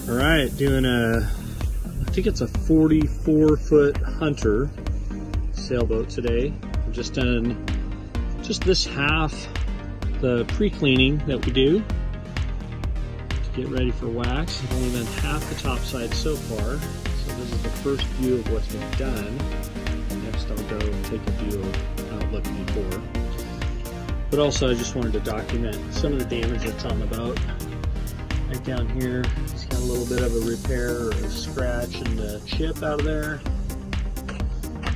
All right, doing I think it's a 44-foot Hunter sailboat today. I've just done this half, the pre-cleaning that we do to get ready for wax. I've only done half the top side so far, so this is the first view of what's been done. Next I'll go and take a view of how it looked before. But also I just wanted to document some of the damage that's on the boat. Right down here, it's got a little bit of a repair or a scratch and a chip out of there.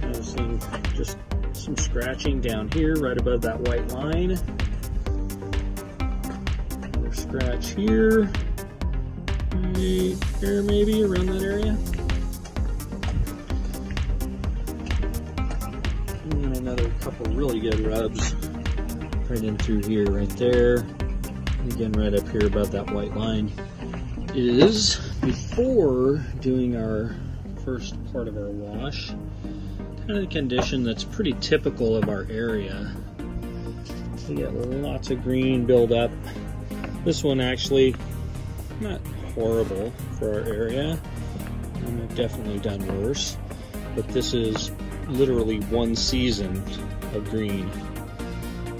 Noticing just some scratching down here right above that white line. Another scratch here. Right there, maybe around that area. And another couple really good rubs right in through here, right there. Again, right up here above that white line is before doing our first part of our wash. Kind of the condition that's pretty typical of our area. We get lots of green buildup. This one actually not horrible for our area. I've definitely done worse, but this is literally one season of green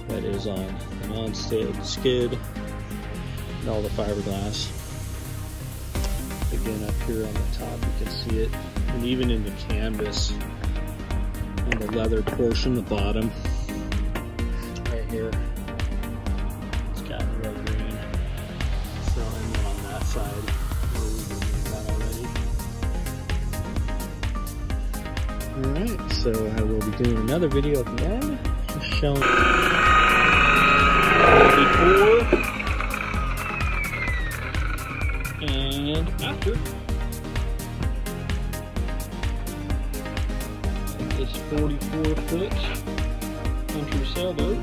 that is on the non-skid and all the fiberglass. Again, up here on the top you can see it, and even in the canvas on the leather portion, the bottom right here, it's gotten real green. So, and then on that side where we removed that already. Alright, so I will be doing another video at the end, just showing before and after this 44-foot Hunter sailboat.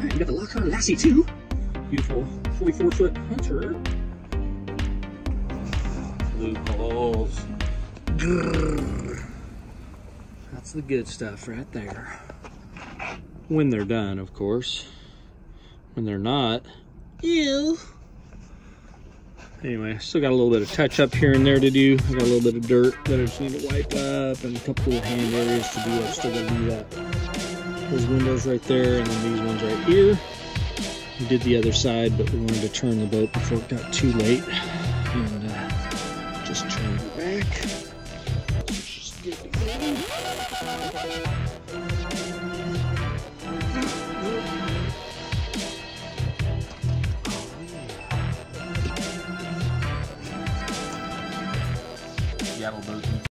You got the lock-on lassie too. Beautiful 44-foot Hunter. Blue holes. Grrr. That's the good stuff right there. When they're done, of course. When they're not, ew. Anyway, still got a little bit of touch up here and there to do. I got a little bit of dirt that I just need to wipe up, and a couple of hand areas to do. I'm still gonna do that. Those windows right there, and then these ones right here. We did the other side, but we wanted to turn the boat before it got too late. And just turn it back. Just get it going.